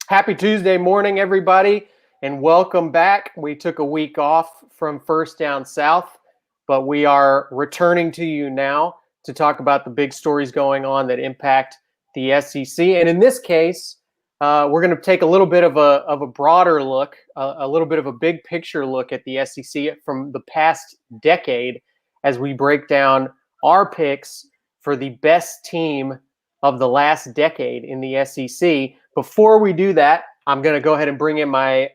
Happy Tuesday morning, everybody, and welcome back. We took a week off from First Down South, but we are returning to you now to talk about the big stories going on that impact the SEC. And in this case, we're going to take a little bit of a broader look, a little bit of a big picture look at the SEC from the past decade as we break down our picks for the best team of the last decade in the SEC. Before we do that, I'm going to go ahead and bring in my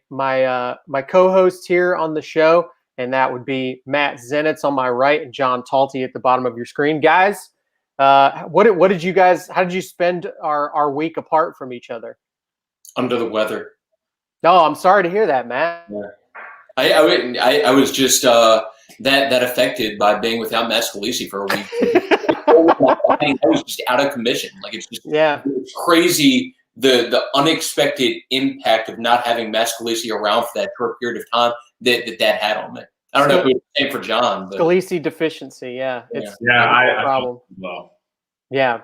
co-host here on the show, and that would be Matt Zenitz on my right and John Talty at the bottom of your screen. Guys, what did you guys? How did you spend our week apart from each other? Under the weather. No, I'm sorry to hear that, Matt. Yeah. I was just that affected by being without Matt Scalisi for a week. I was just out of commission. Like it's crazy the unexpected impact of not having Matt Scalisi around for that short period of time that had on me. I don't know if it was the same for John. But. Scalisi deficiency, it's a problem. Yeah.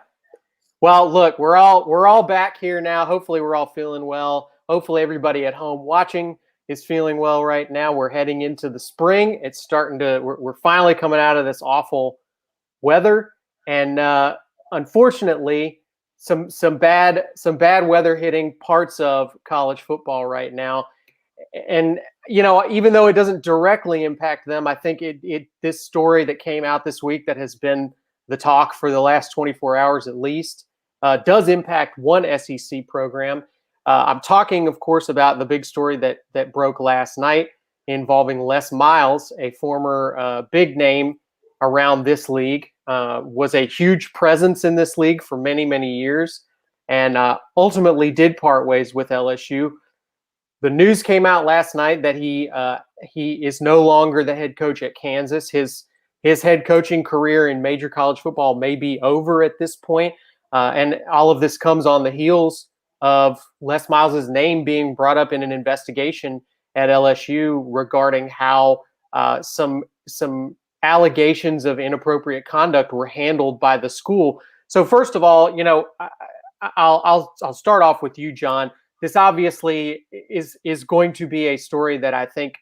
Well, look, we're all back here now. Hopefully, we're all feeling well. Hopefully, everybody at home watching is feeling well right now. We're heading into the spring. It's starting to. We're finally coming out of this awful weather, and unfortunately, some bad weather hitting parts of college football right now. And even though it doesn't directly impact them, I think this story that came out this week that has been the talk for the last 24 hours at least does impact one SEC program. I'm talking, of course, about the big story that broke last night involving Les Miles, a former big name around this league, was a huge presence in this league for many, many years, and ultimately did part ways with LSU. The news came out last night that he is no longer the head coach at Kansas. His head coaching career in major college football may be over at this point, and all of this comes on the heels of Les Miles' name being brought up in an investigation at LSU regarding how some allegations of inappropriate conduct were handled by the school. So first of all, I'll start off with you, John. This obviously is going to be a story that I think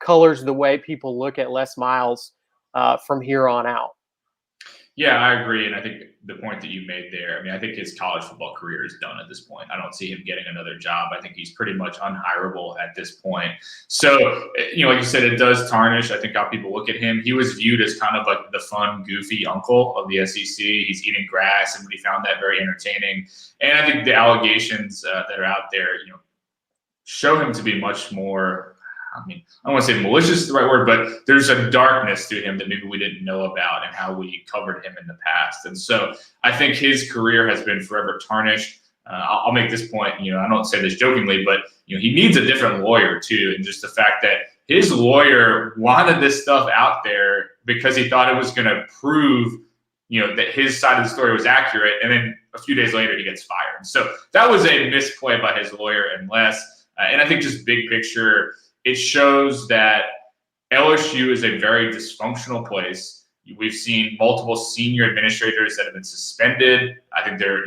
colors the way people look at Les Miles from here on out. Yeah, I agree. And I think the point that you made there, I think his college football career is done at this point. I don't see him getting another job. I think he's pretty much unhirable at this point. So, like you said, it does tarnish, I think, how people look at him. He was viewed as kind of like the fun, goofy uncle of the SEC. He's eating grass, and we found that very entertaining. And I think the allegations that are out there, show him to be much more, I don't want to say malicious is the right word, but there's a darkness to him that maybe we didn't know about and how we covered him in the past. And so I think his career has been forever tarnished. I'll make this point, I don't say this jokingly, but he needs a different lawyer too. And just the fact that his lawyer wanted this stuff out there because he thought it was going to prove, that his side of the story was accurate. And then a few days later, he gets fired. So that was a misplay by his lawyer and Les. And I think just big picture, it shows that LSU is a very dysfunctional place. We've seen multiple senior administrators that have been suspended. I think there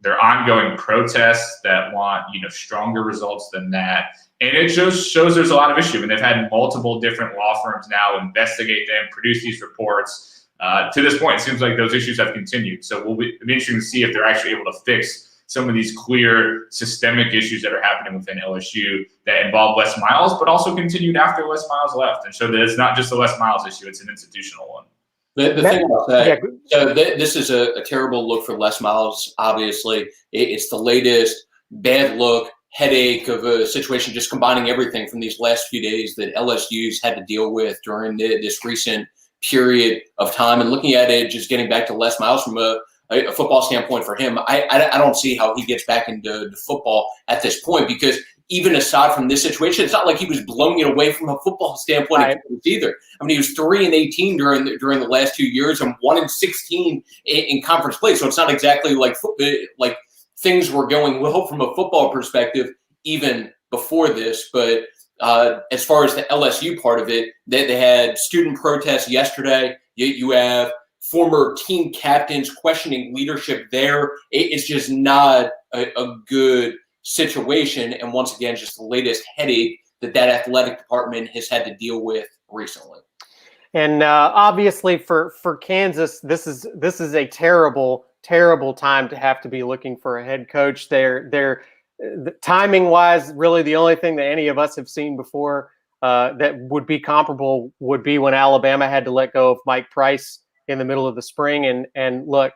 are ongoing protests that want, stronger results than that. And it just shows there's a lot of issue. And they've had multiple different law firms now investigate them, produce these reports. To this point, it seems like those issues have continued. So it'll be interesting to see if they're actually able to fix some of these clear systemic issues that are happening within LSU that involve Les Miles, but also continued after Les Miles left, and show that it's not just a Les Miles issue, it's an institutional one. The thing about that, so this is a terrible look for Les Miles, obviously. It's the latest bad look, headache of a situation, just combining everything from these last few days that LSU's had to deal with during this recent period of time. And looking at it, just getting back to Les Miles from a football standpoint for him, I don't see how he gets back into football at this point, because even aside from this situation, it's not like he was blowing it away from a football standpoint right. Either. He was 3-18 during the last 2 years and 1-16 in conference play. So it's not exactly like things were going well from a football perspective even before this. But as far as the LSU part of it, they had student protests yesterday. You have former team captains questioning leadership there. It's just not a good situation. And once again, just the latest headache that athletic department has had to deal with recently. And obviously for Kansas, this is a terrible time to have to be looking for a head coach. They're timing wise, really the only thing that any of us have seen before that would be comparable would be when Alabama had to let go of Mike Price in the middle of the spring. And look,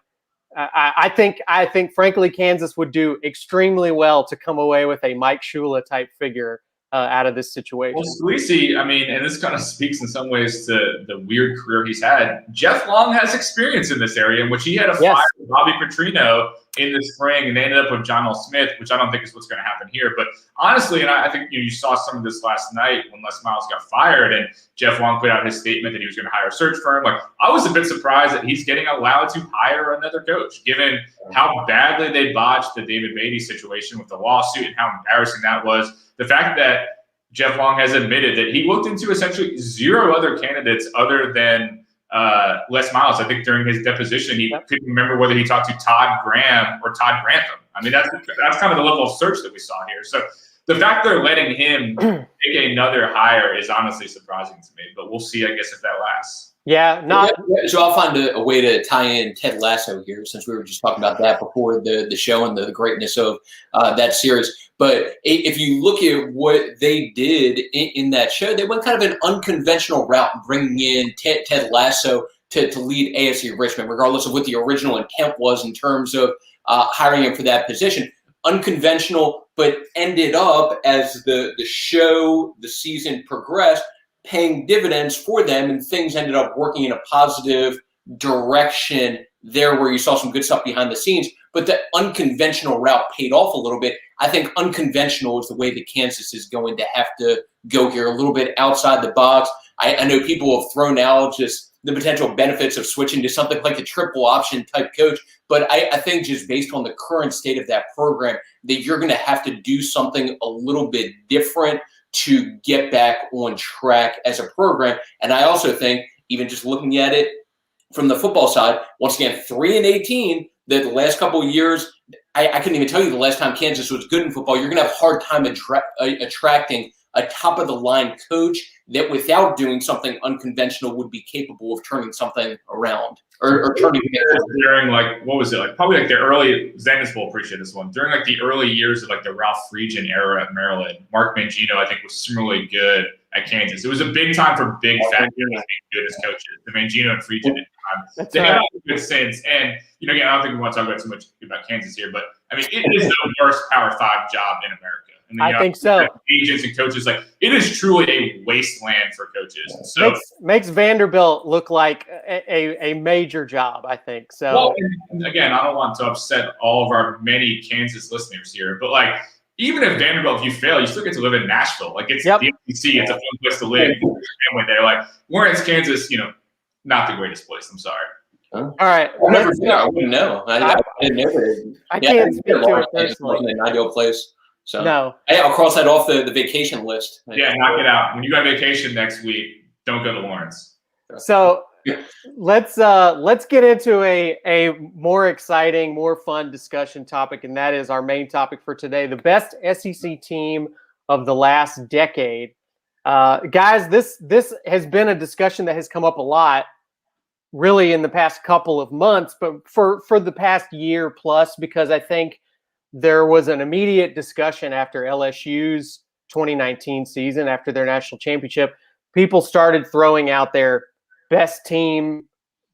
I think frankly Kansas would do extremely well to come away with a Mike Shula type figure out of this situation. Well, Scalise, I mean, and this kind of speaks in some ways to the weird career he's had. Jeff Long has experience in this area, in which he had a fire with Bobby Petrino in the spring, and they ended up with John L. Smith, which I don't think is what's going to happen here. But honestly, and I think you saw some of this last night when Les Miles got fired, and Jeff Long put out his statement that he was going to hire a search firm. Like, I was a bit surprised that he's getting allowed to hire another coach, given how badly they botched the David Beatty situation with the lawsuit and how embarrassing that was. The fact that Jeff Long has admitted that he looked into essentially 0 other candidates other than Les Miles. I think during his deposition, he couldn't remember whether he talked to Todd Graham or Todd Grantham. I mean, that's kind of the level of search that we saw here. So the fact they're letting him make another hire is honestly surprising to me. But we'll see, I guess, if that lasts. Yeah, so I'll find a way to tie in Ted Lasso here, since we were just talking about that before the show and the greatness of that series. But if you look at what they did in that show, they went kind of an unconventional route, bringing in Ted Lasso to lead ASU Richmond, regardless of what the original intent was in terms of hiring him for that position. Unconventional, but ended up, as the season progressed, paying dividends for them, and things ended up working in a positive direction there, where you saw some good stuff behind the scenes. But the unconventional route paid off a little bit. I think unconventional is the way that Kansas is going to have to go here, a little bit outside the box. I know people have thrown out just the potential benefits of switching to something like a triple option type coach, but I think just based on the current state of that program, that you're going to have to do something a little bit different to get back on track as a program. And I also think, even just looking at it from the football side, once again, 3-18, that the last couple of years, I couldn't even tell you the last time Kansas was good in football. You're going to have a hard time attracting a top-of-the-line coach that, without doing something unconventional, would be capable of turning something around or turning it during, like, what was it, like probably like the early, Zanis will appreciate this one, during like the early years of like the Ralph Friedgen era at Maryland. Mark Mangino, I think, was similarly good at Kansas. It was a big time for big fat guys being good as coaches. The Mangino and Friedgen time. They have good sense. And, again, I don't think we want to talk about too much about Kansas here, but I mean, it is the worst Power 5 job in America. I think so. Agents and coaches, like, it is truly a wasteland for coaches. So makes Vanderbilt look like a major job, I think. So, well, and again, I don't want to upset all of our many Kansas listeners here, but like, even if Vanderbilt, if you fail, you still get to live in Nashville. Like, it's the SEC, it's a fun place to live. You can your family there. Like, whereas Kansas, not the greatest place. I'm sorry. All right. I wouldn't know. I can't speak to it personally. An ideal place. So no. I'll cross that off the vacation list. Yeah, knock it out. When you go on vacation next week, don't go to Lawrence. So let's get into a more exciting, more fun discussion topic, and that is our main topic for today: the best SEC team of the last decade. Guys, this has been a discussion that has come up a lot, really, in the past couple of months, but for the past year plus, because I think there was an immediate discussion after LSU's 2019 season, after their national championship. People started throwing out their best team,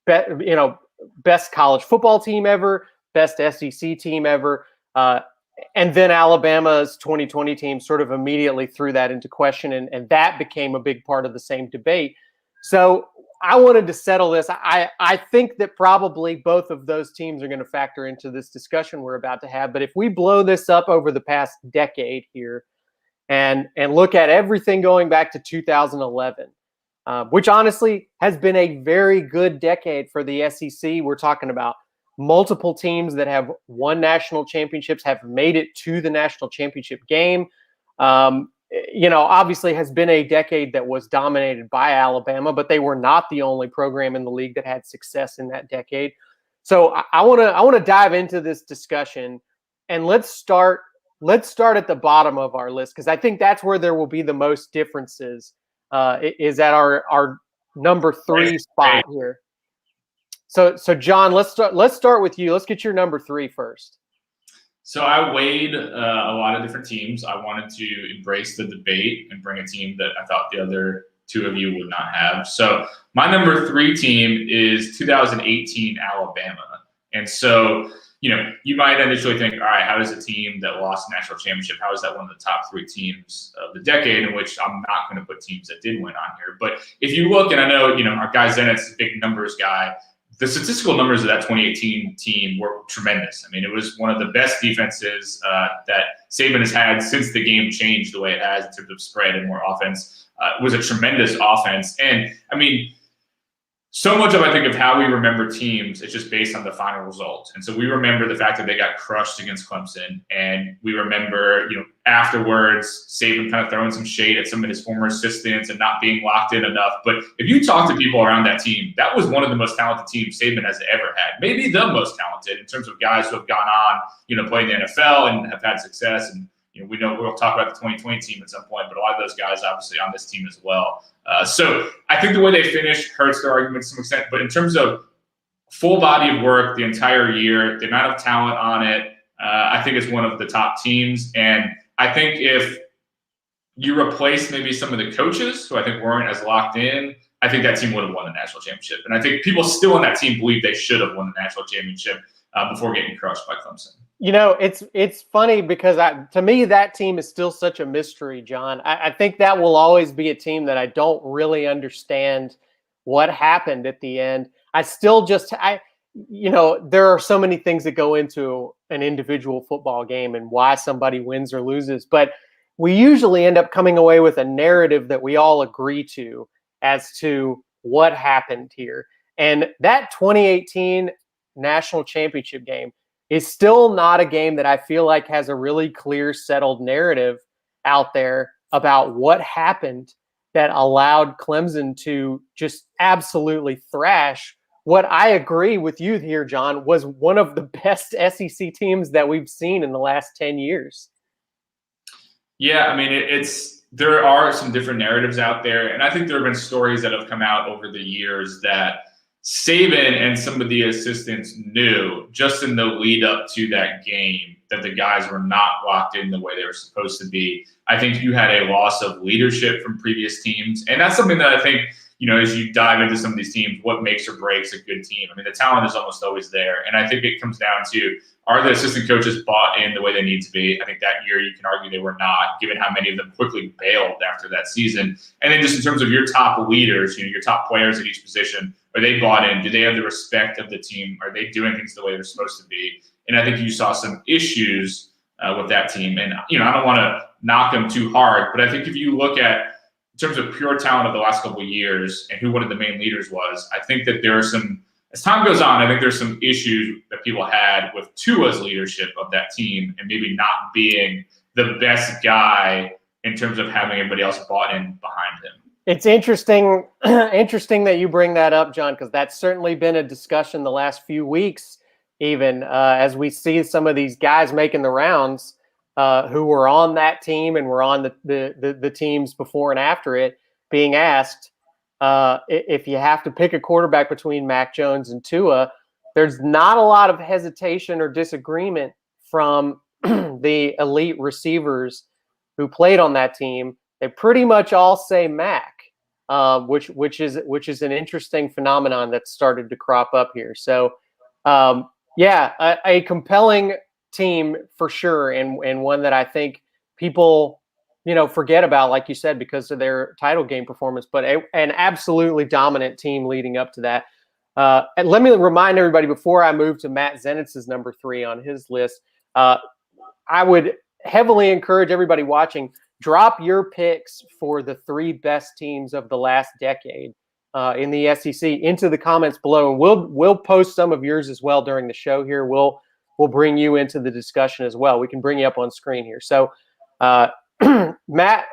best college football team ever, best SEC team ever. And then Alabama's 2020 team sort of immediately threw that into question, and that became a big part of the same debate. So I wanted to settle this. I think that probably both of those teams are going to factor into this discussion we're about to have. But if we blow this up over the past decade here and look at everything going back to 2011, which honestly has been a very good decade for the SEC. We're talking about multiple teams that have won national championships, have made it to the national championship game. Obviously has been a decade that was dominated by Alabama, but they were not the only program in the league that had success in that decade. So I want to dive into this discussion, and let's start let's start at the bottom of our list, because I think that's where there will be the most differences. Is at our number 3 spot here. So John, let's start with you. Let's get your number 3 first. So I weighed a lot of different teams. I wanted to embrace the debate and bring a team that I thought the other 2 of you would not have. So my number 3 team is 2018 Alabama. And so, you might initially think, all right, how does a team that lost a national championship, how is that one of the top 3 teams of the decade, in which I'm not going to put teams that did win on here. But if you look, and I know, our guy Zenit's a big numbers guy, the statistical numbers of that 2018 team were tremendous. I mean, it was one of the best defenses that Saban has had since the game changed the way it has in terms of spread and more offense. It was a tremendous offense. And, I mean, so much of, I think, of how we remember teams is just based on the final result. And so we remember the fact that they got crushed against Clemson. And we remember, afterwards, Saban kind of throwing some shade at some of his former assistants and not being locked in enough. But if you talk to people around that team, that was one of the most talented teams Saban has ever had. Maybe the most talented in terms of guys who have gone on, playing the NFL and have had success. And, we know we'll talk about the 2020 team at some point, but a lot of those guys obviously on this team as well. So I think the way they finished hurts their argument to some extent. But in terms of full body of work the entire year, the amount of talent on it, I think it's one of the top teams. And I think if you replace maybe some of the coaches who I think weren't as locked in, I think that team would have won the national championship. And I think people still on that team believe they should have won the national championship before getting crushed by Clemson. It's funny because to me, that team is still such a mystery, John. I think that will always be a team that I don't really understand what happened at the end. I still there are so many things that go into an individual football game and why somebody wins or loses, but we usually end up coming away with a narrative that we all agree to as to what happened here. And that 2018 national championship game is still not a game that I feel like has a really clear, settled narrative out there about what happened that allowed Clemson to just absolutely thrash what I agree with you here, John, was one of the best SEC teams that we've seen in the last 10 years. Yeah, I mean, there are some different narratives out there, and I think there have been stories that have come out over the years that Saban and some of the assistants knew just in the lead up to that game that the guys were not locked in the way they were supposed to be. I think you had a loss of leadership from previous teams. And that's something that I think, as you dive into some of these teams, what makes or breaks a good team. I mean, the talent is almost always there. And I think it comes down to, are the assistant coaches bought in the way they need to be? I think that year you can argue they were not, given how many of them quickly bailed after that season. And then just in terms of your top leaders, your top players at each position, are they bought in? Do they have the respect of the team? Are they doing things the way they're supposed to be? And I think you saw some issues with that team. And, I don't want to knock them too hard, but I think if you look at, in terms of pure talent of the last couple of years and who one of the main leaders was, I think that there are some, as time goes on, I think there's some issues that people had with Tua's leadership of that team and maybe not being the best guy in terms of having everybody else bought in behind him. It's interesting that you bring that up, John, because that's certainly been a discussion the last few weeks, even as we see some of these guys making the rounds who were on that team and were on the teams before and after it, being asked if you have to pick a quarterback between Mac Jones and Tua. There's not a lot of hesitation or disagreement from the elite receivers who played on that team. They pretty much all say Mac. Which is an interesting phenomenon that's started to crop up here. So, a compelling team for sure, and one that I think people, forget about, like you said, because of their title game performance, but an absolutely dominant team leading up to that. And let me remind everybody before I move to Matt Zenitz's number 3 on his list, I would heavily encourage everybody watching, drop your picks for the 3 best teams of the last decade in the SEC into the comments below, and we'll post some of yours as well during the show here. We'll bring you into the discussion as well. We can bring you up on screen here. So, Matt,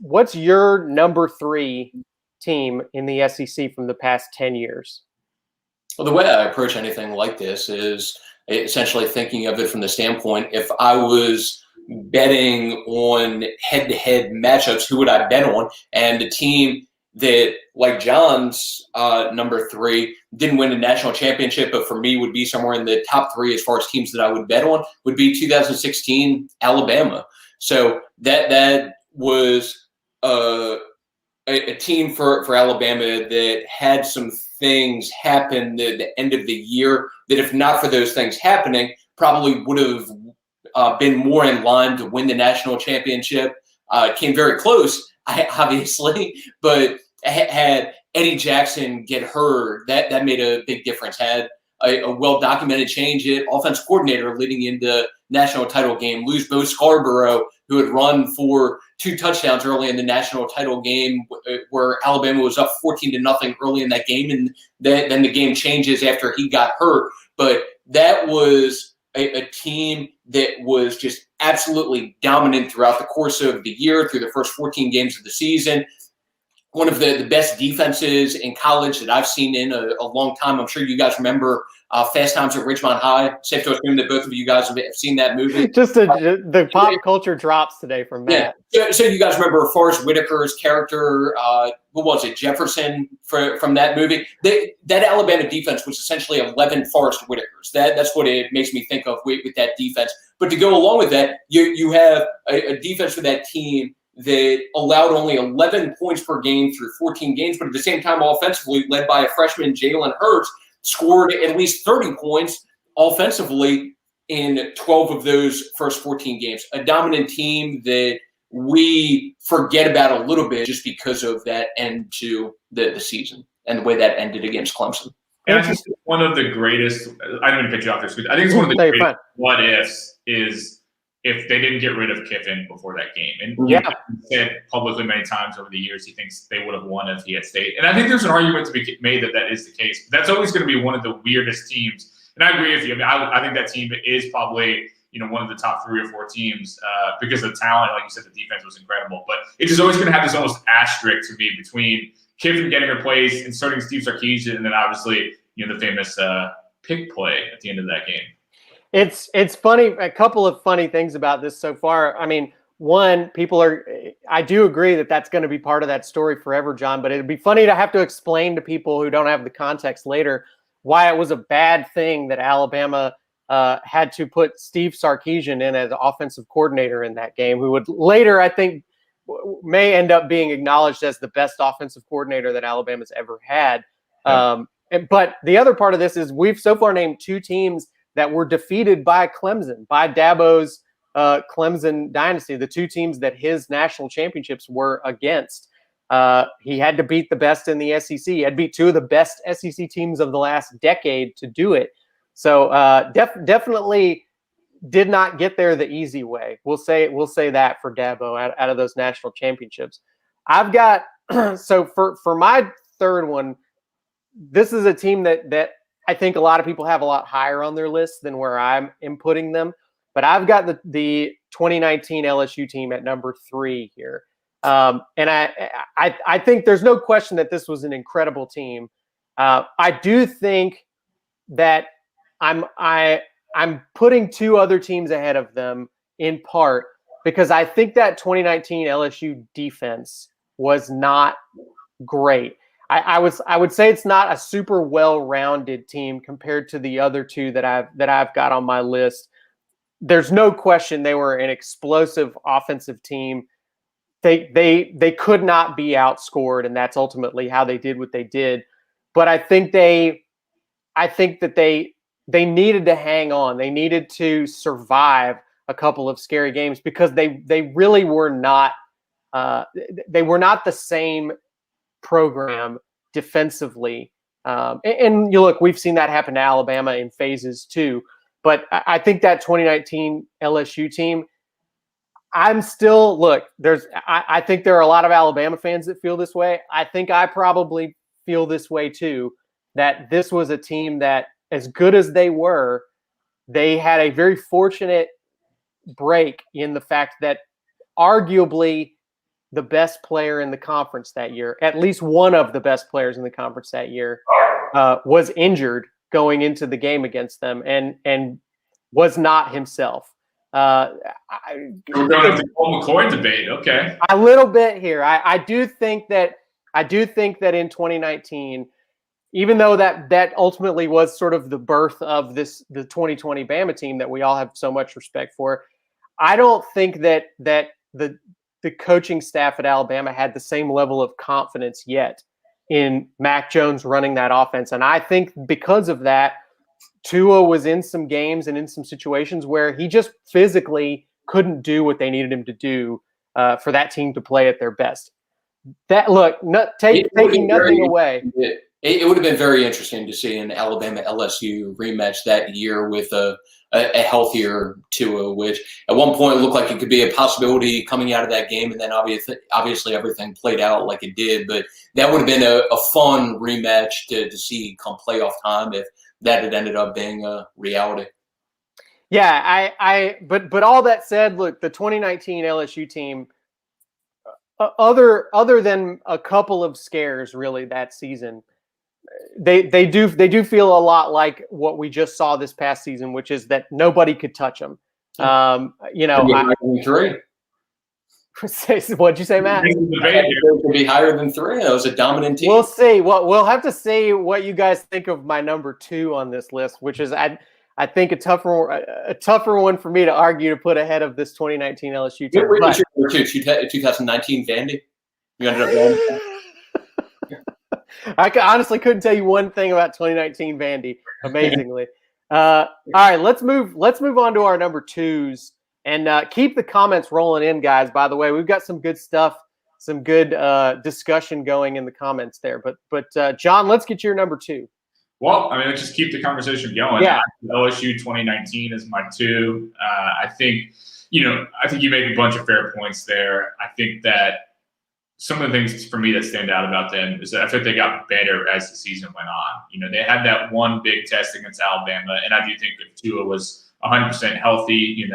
what's your number 3 team in the SEC from the past 10 years? Well, the way I approach anything like this is essentially thinking of it from the standpoint, if I was betting on head-to-head matchups, who would I bet on? And the team that, like John's number 3, didn't win a national championship, but for me would be somewhere in the top 3 as far as teams that I would bet on, would be 2016 Alabama. So that was a team for Alabama that had some things happen at the end of the year that, if not for those things happening, probably would have been more in line to win the national championship. Came very close, obviously, but had Eddie Jackson get hurt, that made a big difference. Had a well-documented change at offense coordinator leading into national title game, lose Bo Scarborough, who had run for 2 touchdowns early in the national title game, where Alabama was up 14-0 early in that game, and then the game changes after he got hurt. But that was a team that was just absolutely dominant throughout the course of the year, through the first 14 games of the season. One of the best defenses in college that I've seen in a long time. I'm sure you guys remember Fast Times at Ridgemont High. Safe to assume that both of you guys have seen that movie. Just the pop culture drops today from Matt. Yeah. So you guys remember Forrest Whitaker's character, who was it, Jefferson, from that movie? That Alabama defense was essentially 11 Forrest Whitakers. That's what it makes me think of with that defense. But to go along with that, you have a defense for that team that allowed only 11 points per game through 14 games, but at the same time, offensively, led by a freshman, Jalen Hurts, scored at least 30 points offensively in 12 of those first 14 games. A dominant team that we forget about a little bit just because of that end to the season and the way that ended against Clemson. And I think one of the greatest – I didn't cut you off there, I think it's one of the greatest what-ifs is – if they didn't get rid of Kiffin before that game. And he said publicly many times over the years he thinks they would have won if he had stayed. And I think there's an argument to be made that is the case. But that's always going to be one of the weirdest teams. And I agree with you. I mean, I think that team is probably one of the top 3 or 4 teams because of the talent. Like you said, the defense was incredible. But it's just always going to have this almost asterisk to me between Kiffin getting replaced, inserting Steve Sarkisian, and then obviously the famous pick play at the end of that game. It's funny. A couple of funny things about this so far. I mean, one, I do agree that that's going to be part of that story forever, John, but it'd be funny to have to explain to people who don't have the context later why it was a bad thing that Alabama had to put Steve Sarkisian in as offensive coordinator in that game, who would later, I think, may end up being acknowledged as the best offensive coordinator that Alabama's ever had. But the other part of this is we've so far named 2 teams that were defeated by Clemson, by Dabo's Clemson dynasty, the 2 teams that his national championships were against. He had to beat the best in the SEC. He had to beat 2 of the best SEC teams of the last decade to do it. So definitely did not get there the easy way. We'll say that for Dabo out of those national championships. I've got so for my third one, this is a team that I think a lot of people have a lot higher on their list than where I'm inputting them. But I've got the 2019 LSU team at number 3 here. And I think there's no question that this was an incredible team. I do think that I'm putting 2 other teams ahead of them in part because I think that 2019 LSU defense was not great. I would say it's not a super well-rounded team compared to the other 2 that I've got on my list. There's no question they were an explosive offensive team. They could not be outscored, and that's ultimately how they did what they did. But I think that they needed to hang on. They needed to survive a couple of scary games because they really were not they were not the same program defensively. And you look, we've seen that happen to Alabama in phases too. But I think that 2019 LSU team, I think there are a lot of Alabama fans that feel this way. I think I probably feel this way too, that this was a team that, as good as they were, they had a very fortunate break in the fact that arguably the best player in the conference that year, at least one of the best players in the conference that year, was injured going into the game against them and was not himself. We're going to the Colt McCoy debate. Okay, a little bit here. I do think that in 2019, even though that ultimately was sort of the birth of the 2020 Bama team that we all have so much respect for, I don't think that the coaching staff at Alabama had the same level of confidence yet in Mac Jones running that offense. And I think because of that, Tua was in some games and in some situations where he just physically couldn't do what they needed him to do for that team to play at their best. That look, taking nothing away. It would have been very interesting to see an Alabama LSU rematch that year with a healthier Tua, which at one point looked like it could be a possibility coming out of that game, and then obviously everything played out like it did. But that would have been a fun rematch to see come playoff time if that had ended up being a reality. Yeah, but all that said, look, the 2019 LSU team, other than a couple of scares really that season, they do feel a lot like what we just saw this past season, which is that nobody could touch them. What'd you say, Matt? It could be higher than 3. That was a dominant team. We'll see. We'll have to see what you guys think of my number 2 on this list, which is I think a tougher one for me to argue to put ahead of this 2019 LSU team. Wait, what's your number 2? 2019 Vandy? You ended up Vandy? I honestly couldn't tell you one thing about 2019 Vandy. Amazingly. All right, let's move on to our number 2s, and keep the comments rolling in, guys. By the way, we've got some good stuff, some good discussion going in the comments there. But John, let's get your number 2. Well, I mean, let's just keep the conversation going. Yeah. LSU 2019 is my 2. I think you make a bunch of fair points there. I think that some of the things for me that stand out about them is that I think they got better as the season went on. They had that one big test against Alabama, and I do think if Tua was 100% healthy,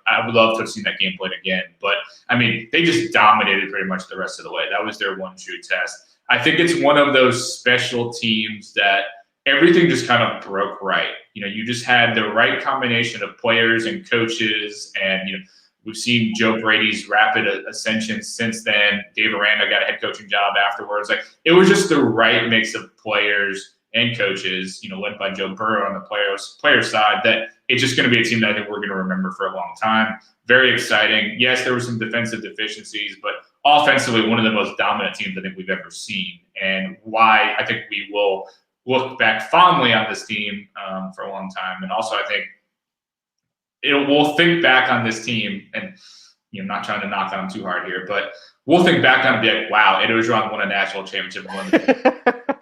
I would love to have seen that game played again. But I mean, they just dominated pretty much the rest of the way. That was their one true test. I think it's one of those special teams that everything just kind of broke right. You just had the right combination of players and coaches, and we've seen Joe Brady's rapid ascension since then. Dave Aranda got a head coaching job afterwards. It was just the right mix of players and coaches, led by Joe Burrow on the player side, that it's just going to be a team that I think we're going to remember for a long time. Very exciting. Yes, there were some defensive deficiencies, but offensively, one of the most dominant teams I think we've ever seen, and why I think we will look back fondly on this team for a long time. And also, I think we'll think back on this team, and I'm not trying to knock on them too hard here, but we'll think back on it and be like, wow, Ed Orgeron won a national championship.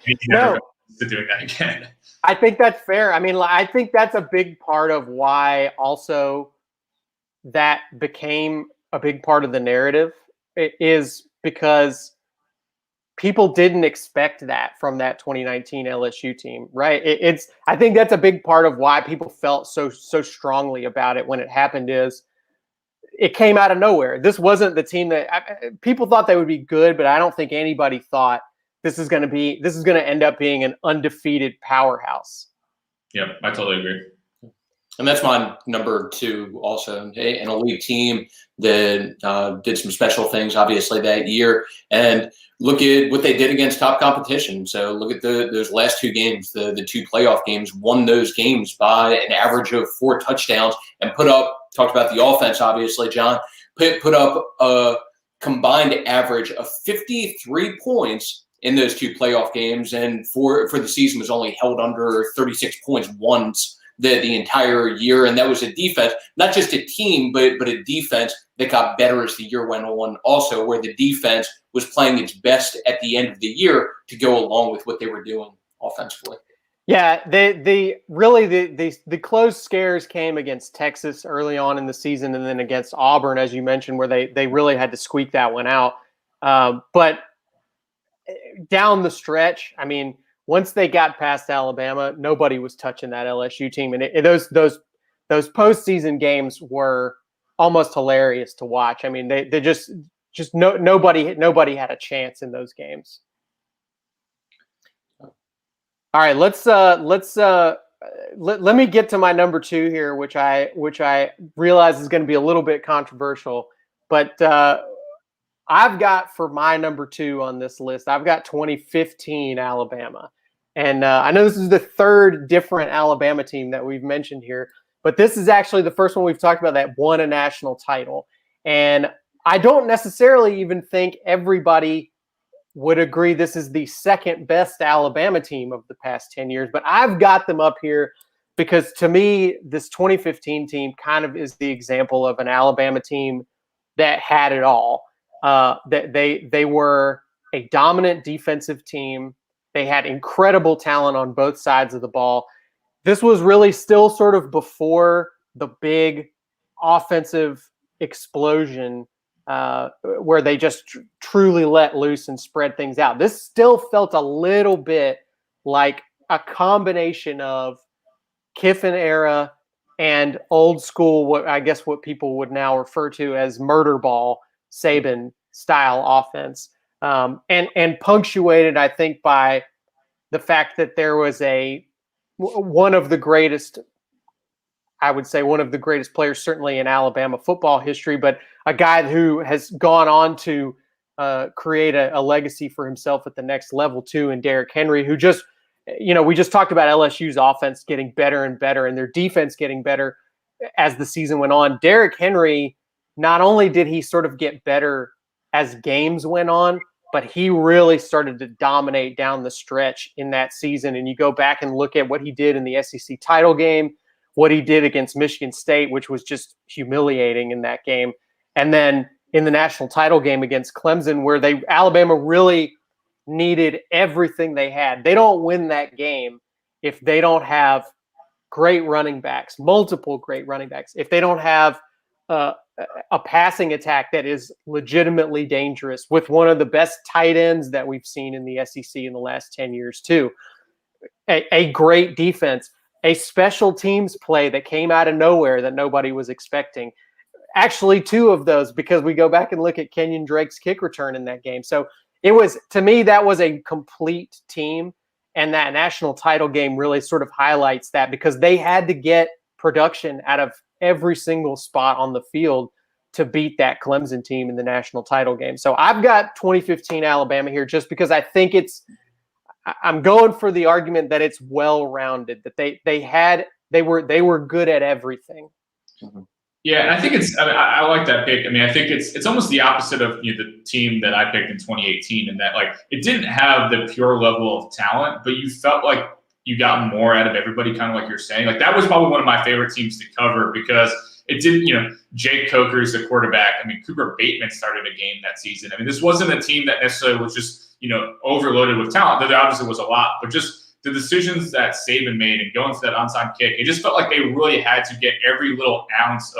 He's never to doing that again. I think that's fair. I mean, I think that's a big part of why also that became a big part of the narrative. It is because people didn't expect that from that 2019 LSU team, right? I think that's a big part of why people felt so strongly about it when it happened. Is it came out of nowhere. This wasn't the team that people thought they would be good, but I don't think anybody thought this is going to end up being an undefeated powerhouse. Yep, I totally agree. And that's my number 2 also. An elite team that did some special things, obviously, that year. And look at what they did against top competition. So look at those last 2 games, the 2 playoff games, won those games by an average of 4 touchdowns and talked about the offense, obviously, John, put up a combined average of 53 points in those 2 playoff games. And for the season was only held under 36 points once the entire year. And that was a defense, not just a team, but a defense that got better as the year went on also, where the defense was playing its best at the end of the year to go along with what they were doing offensively. Yeah, the close scares came against Texas early on in the season, and then against Auburn, as you mentioned, where they really had to squeak that one out. But down the stretch, I mean, once they got past Alabama, nobody was touching that LSU team, and those postseason games were almost hilarious to watch. I mean, they just nobody had a chance in those games. All right, let's let me get to my number 2 here, which I realize is going to be a little bit controversial, but I've got for my number 2 on this list, I've got 2015 Alabama. And I know this is the third different Alabama team that we've mentioned here, but this is actually the first one we've talked about that won a national title. And I don't necessarily even think everybody would agree this is the second best Alabama team of the past 10 years, but I've got them up here because to me, this 2015 team kind of is the example of an Alabama team that had it all. That they were a dominant defensive team. They had incredible talent on both sides of the ball. This was really still sort of before the big offensive explosion where they just truly let loose and spread things out. This still felt a little bit like a combination of Kiffin era and old school, what people would now refer to as murder ball Saban style offense, and punctuated, I think, by the fact that there was one of the greatest players, certainly in Alabama football history, but a guy who has gone on to create a legacy for himself at the next level too, in Derrick Henry, who just, we just talked about LSU's offense getting better and better and their defense getting better as the season went on. Derrick Henry, not only did he sort of get better as games went on, but he really started to dominate down the stretch in that season. And you go back and look at what he did in the SEC title game, what he did against Michigan State, which was just humiliating in that game. And then in the national title game against Clemson, where Alabama really needed everything they had. They don't win that game if they don't have great running backs, multiple great running backs. If they don't have a passing attack that is legitimately dangerous with one of the best tight ends that we've seen in the SEC in the last 10 years too. A great defense, a special teams play that came out of nowhere that nobody was expecting. Actually, 2 of those, because we go back and look at Kenyon Drake's kick return in that game. So it was, to me, that was a complete team. And that national title game really sort of highlights that, because they had to get production out of every single spot on the field to beat that Clemson team in the national title game. So I've got 2015 Alabama here just because I think I'm going for the argument that it's well-rounded, that they were good at everything. Mm-hmm. Yeah, and I think I like that pick. I mean, I think it's almost the opposite of the team that I picked in 2018, in that it didn't have the pure level of talent, but you felt like you got more out of everybody, kind of like you're saying. That was probably one of my favorite teams to cover, because it didn't, Jake Coker's the quarterback. I mean, Cooper Bateman started a game that season. I mean, this wasn't a team that necessarily was just, overloaded with talent. There obviously was a lot, but just the decisions that Saban made and going for that onside kick, it just felt like they really had to get every little ounce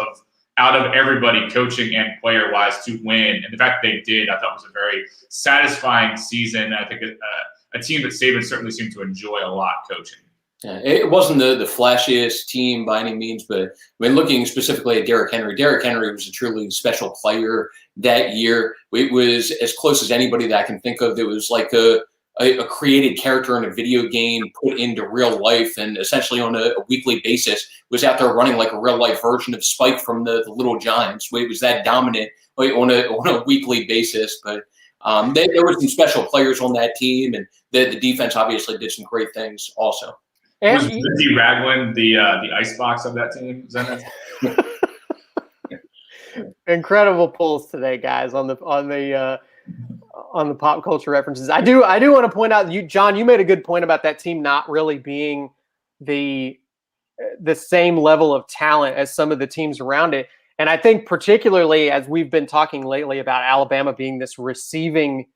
out of everybody, coaching and player-wise, to win. And the fact that they did, I thought was a very satisfying season. I think a team that Saban certainly seemed to enjoy a lot coaching. Yeah, it wasn't the flashiest team by any means, but looking specifically at Derrick Henry was a truly special player that year. It was as close as anybody that I can think of. It was like a created character in a video game put into real life, and essentially on a weekly basis was out there running like a real life version of Spike from the Little Giants. It was that dominant on a weekly basis. But there were some special players on that team, and the defense obviously did some great things also. Was Lindsey Ragland the icebox of that team? Is that Incredible pulls today, guys, on the pop culture references. I do want to point out, John, you made a good point about that team not really being the same level of talent as some of the teams around it. And I think particularly as we've been talking lately about Alabama being this receiving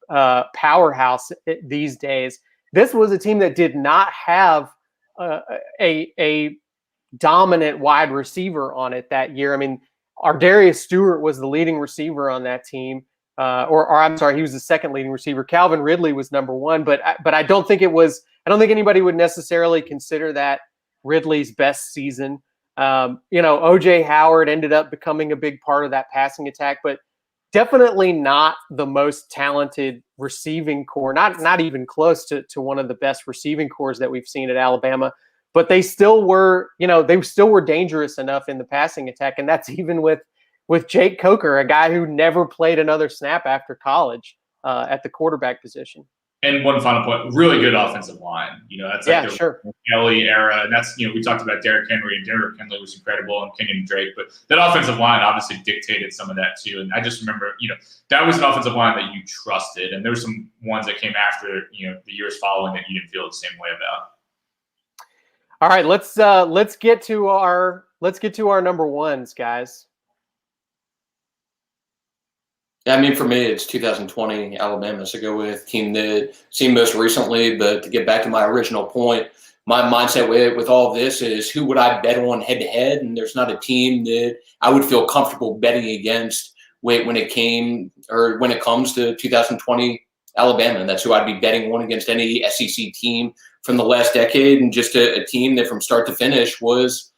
powerhouse these days, this was a team that did not have a dominant wide receiver on it that year. I mean, Ardarius Stewart was the leading receiver on that team. Or I'm sorry, he was the second leading receiver. Calvin Ridley was number 1, but I don't think anybody would necessarily consider that Ridley's best season. OJ Howard ended up becoming a big part of that passing attack, but definitely not the most talented receiving core, not even close to one of the best receiving cores that we've seen at Alabama. but they still were, they still were dangerous enough in the passing attack. And that's even with Jake Coker, a guy who never played another snap after college at the quarterback position. And one final point, really good offensive line. That's like the Kelly era. And that's, we talked about Derrick Henry, and Derrick Henry was incredible, and Kenyon Drake. But that offensive line obviously dictated some of that too. And I just remember, that was an offensive line that you trusted. And there were some ones that came after, the years following that you didn't feel the same way about. All right, let's get to our number ones, guys. Yeah, I mean, for me, it's 2020 Alabama to go with. Team that seen most recently, but to get back to my original point, my mindset with all of this is who would I bet on head to head, and there's not a team that I would feel comfortable betting against when it comes to 2020 Alabama, and that's who I'd be betting on against any SEC team from the last decade, and just a team that from start to finish was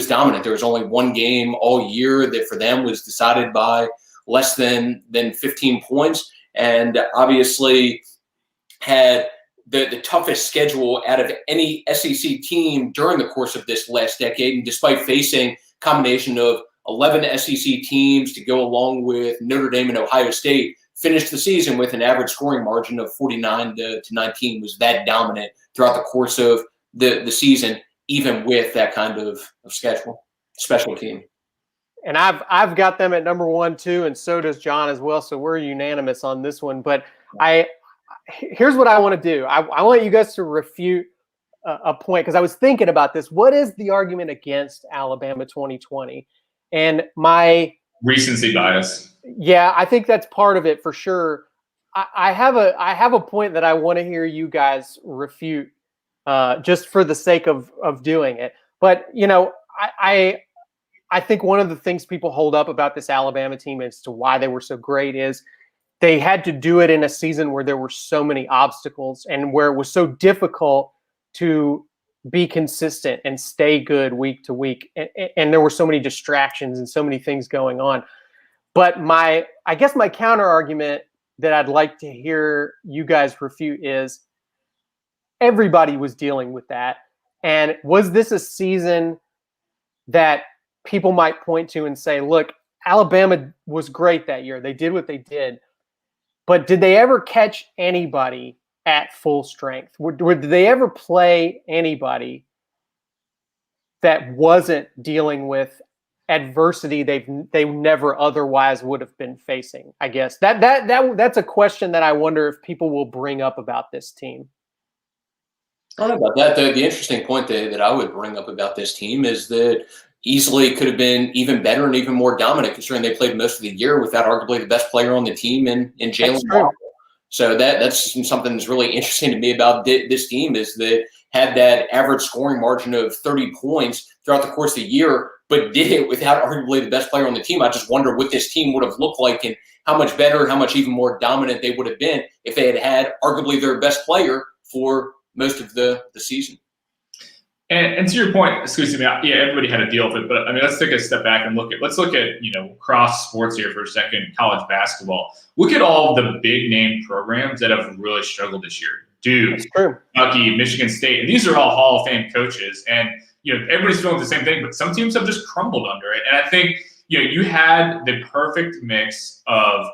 dominant. There was only one game all year that for them was decided by less than 15 points, and obviously had the toughest schedule out of any SEC team during the course of this last decade. And despite facing a combination of 11 SEC teams to go along with Notre Dame and Ohio State, finished the season with an average scoring margin of 49 to 19, was that dominant throughout the course of the season, even with that kind of schedule, special team. And I've got them at number 1 too, and so does John as well. So we're unanimous on this one. But here's what I want to do. I want you guys to refute a point, because I was thinking about this. What is the argument against Alabama 2020? And my recency bias. Yeah, I think that's part of it for sure. I have a point that I want to hear you guys refute, just for the sake of doing it. But I think one of the things people hold up about this Alabama team as to why they were so great is they had to do it in a season where there were so many obstacles and where it was so difficult to be consistent and stay good week to week. And there were so many distractions and so many things going on. But I guess my counter argument that I'd like to hear you guys refute is everybody was dealing with that. And was this a season that people might point to and say, look, Alabama was great that year. They did what they did. But did they ever catch anybody at full strength? Did they ever play anybody that wasn't dealing with adversity they never otherwise would have been facing? I guess that's a question that I wonder if people will bring up about this team. I don't know about that. The interesting point that I would bring up about this team is that easily could have been even better and even more dominant, considering they played most of the year without arguably the best player on the team in Jalen Waddle. So that's something that's really interesting to me about this team, is that had that average scoring margin of 30 points throughout the course of the year, but did it without arguably the best player on the team. I just wonder what this team would have looked like and how much better, how much even more dominant they would have been if they had arguably their best player for most of the season. And to your point, excuse me, yeah, everybody had to deal with it. But I mean, let's take a step back and look at cross sports here for a second. College basketball. Look at all the big name programs that have really struggled this year. Duke, Kentucky, Michigan State, and these are all Hall of Fame coaches. And everybody's feeling the same thing, but some teams have just crumbled under it. And I think you had the perfect mix of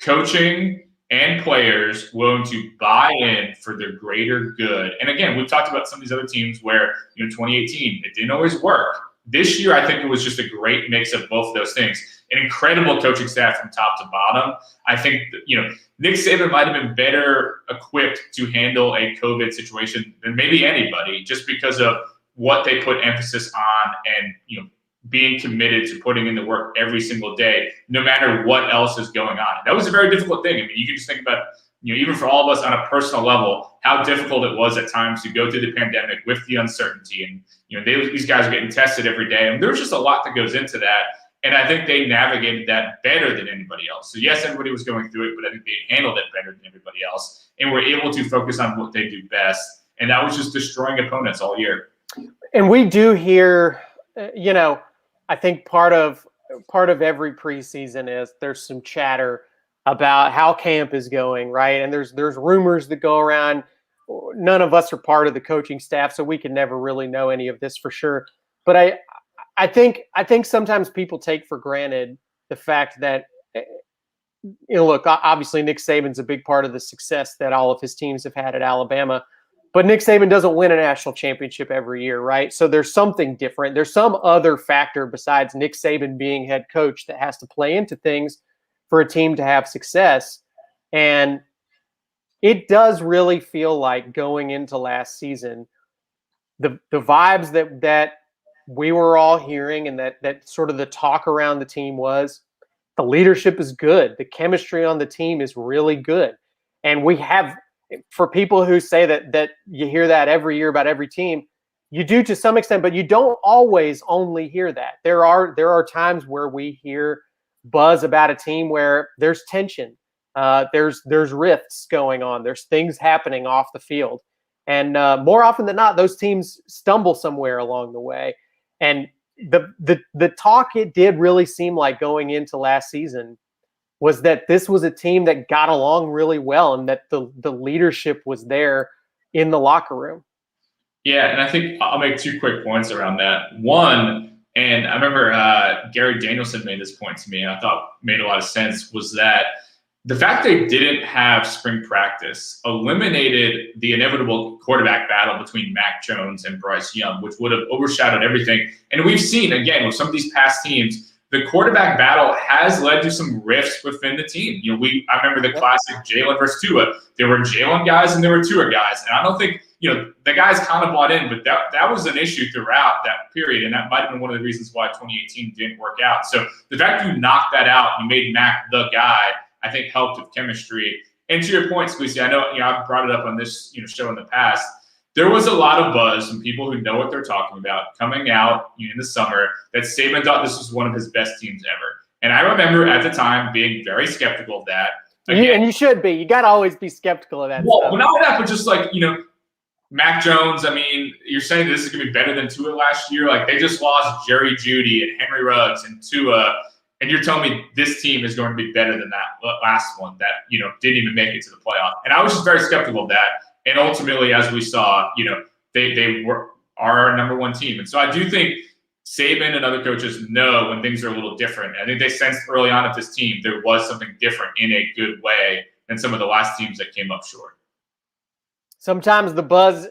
coaching and players willing to buy in for the greater good. And again, we've talked about some of these other teams where, 2018, it didn't always work. This year, I think it was just a great mix of both of those things. An incredible coaching staff from top to bottom. I think, Nick Saban might have been better equipped to handle a COVID situation than maybe anybody, just because of what they put emphasis on and, being committed to putting in the work every single day, no matter what else is going on. That was a very difficult thing. I mean, you can just think about, even for all of us on a personal level, how difficult it was at times to go through the pandemic with the uncertainty. And, these guys are getting tested every day. And there's just a lot that goes into that. And I think they navigated that better than anybody else. So yes, everybody was going through it, but I think they handled it better than everybody else and were able to focus on what they do best. And that was just destroying opponents all year. And we do hear, I think part of every preseason is there's some chatter about how camp is going, right? And there's rumors that go around. none of us are part of the coaching staff, so we can never really know any of this for sure. But I think sometimes people take for granted the fact that, look, obviously Nick Saban's a big part of the success that all of his teams have had at Alabama, but Nick Saban doesn't win a national championship every year, right? So there's something different. There's some other factor besides Nick Saban being head coach that has to play into things for a team to have success. And it does really feel like going into last season, the vibes that we were all hearing and that sort of the talk around the team was, the leadership is good. The chemistry on the team is really good. And we have, for people who say that you hear that every year about every team, you do to some extent, but you don't always only hear that. There are times where we hear buzz about a team where there's tension. There's rifts going on. There's things happening off the field. And more often than not, those teams stumble somewhere along the way. And the talk, it did really seem like going into last season, was that this was a team that got along really well and that the leadership was there in the locker room. Yeah, and I think I'll make 2 quick points around that. One, and I remember Gary Danielson made this point to me, and I thought made a lot of sense, was that the fact they didn't have spring practice eliminated the inevitable quarterback battle between Mac Jones and Bryce Young, which would have overshadowed everything. And we've seen, again, with some of these past teams, the quarterback battle has led to some rifts within the team. I remember the classic Jalen versus Tua. There were Jalen guys and there were Tua guys. And I don't think, the guys kind of bought in, but that was an issue throughout that period. And that might have been one of the reasons why 2018 didn't work out. So the fact you knocked that out, you made Mac the guy, I think helped with chemistry. And to your point, Squeezy, I know, I've brought it up on this, show in the past. There was a lot of buzz from people who know what they're talking about coming out in the summer that Saban thought this was one of his best teams ever. And I remember at the time being very skeptical of that. Again, and you should be. You got to always be skeptical of that stuff. Well, not only that, but just like, Mac Jones, I mean, you're saying this is going to be better than Tua last year? Like, they just lost Jerry Jeudy and Henry Ruggs and Tua. And you're telling me this team is going to be better than that last one that, didn't even make it to the playoff. And I was just very skeptical of that. And ultimately, as we saw, they are our number one team. And so I do think Saban and other coaches know when things are a little different. I think they sensed early on at this team there was something different in a good way than some of the last teams that came up short. Sometimes the buzz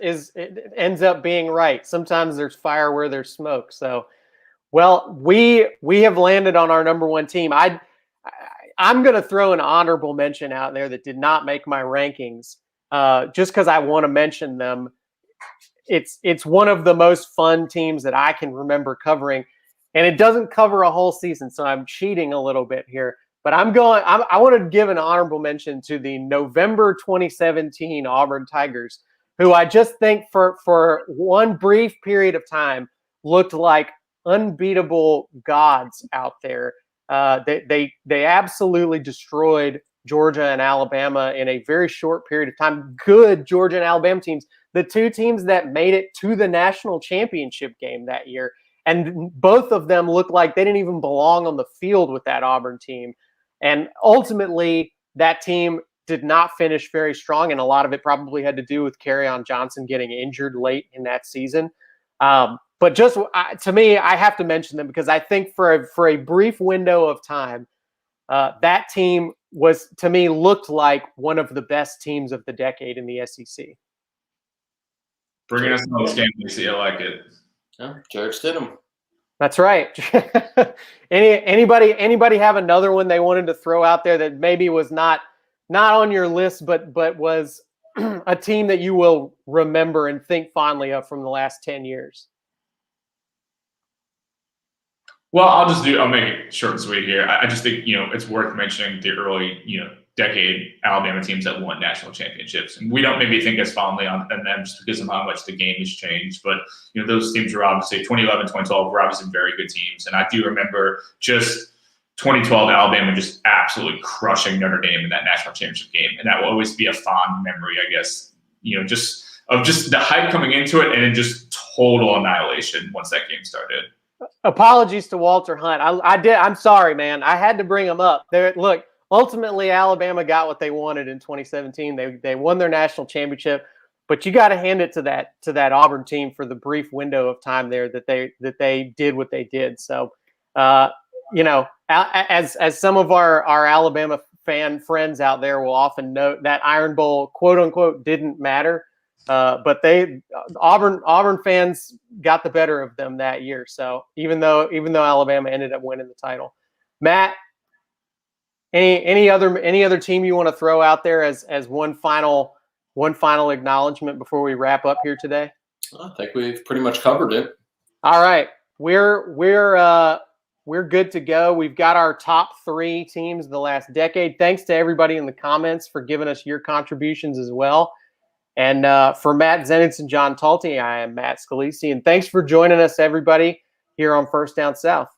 ends up being right. Sometimes there's fire where there's smoke. So, well, we have landed on our number one team. I'm going to throw an honorable mention out there that did not make my rankings. Just because I want to mention them. It's one of the most fun teams that I can remember covering, and it doesn't cover a whole season, so I'm cheating a little bit here. But I want to give an honorable mention to the November 2017 Auburn Tigers, who I just think for one brief period of time looked like unbeatable gods out there. They absolutely destroyed Georgia and Alabama in a very short period of time. Good Georgia and Alabama teams, the 2 teams that made it to the national championship game that year. And both of them looked like they didn't even belong on the field with that Auburn team. And ultimately, that team did not finish very strong. And a lot of it probably had to do with Kerryon Johnson getting injured late in that season. But just to me, I have to mention them because I think for a brief window of time, that team was, to me, looked like one of the best teams of the decade in the SEC. Bringing us to this game, Lucy, I like it. Yeah, Jared Stidham. That's right. Anybody have another one they wanted to throw out there that maybe was not on your list, but was a team that you will remember and think fondly of from the last 10 years? Well, I'll make it short and sweet here. I just think, it's worth mentioning the early, decade Alabama teams that won national championships. And we don't maybe think as fondly on them just because of how much the game has changed. But, those teams were obviously 2011, 2012 were obviously very good teams. And I do remember just 2012 Alabama just absolutely crushing Notre Dame in that national championship game. And that will always be a fond memory, I guess, just the hype coming into it and then just total annihilation once that game started. Apologies to Walter Hunt. I'm sorry, man. I had to bring him up. Look, ultimately, Alabama got what they wanted in 2017. They won their national championship. But you got to hand it to that Auburn team for the brief window of time there that they did what they did. So, as some of our Alabama fan friends out there will often note, that Iron Bowl, quote unquote, didn't matter. But Auburn fans got the better of them that year. So even though Alabama ended up winning the title, Matt, any other team you want to throw out there as one final acknowledgement before we wrap up here today? I think we've pretty much covered it. All right, we're good to go. We've got our top 3 teams in the last decade. Thanks to everybody in the comments for giving us your contributions as well. And for Matt Zenitz and John Talty, I am Matt Scalisi. And thanks for joining us, everybody, here on First Down South.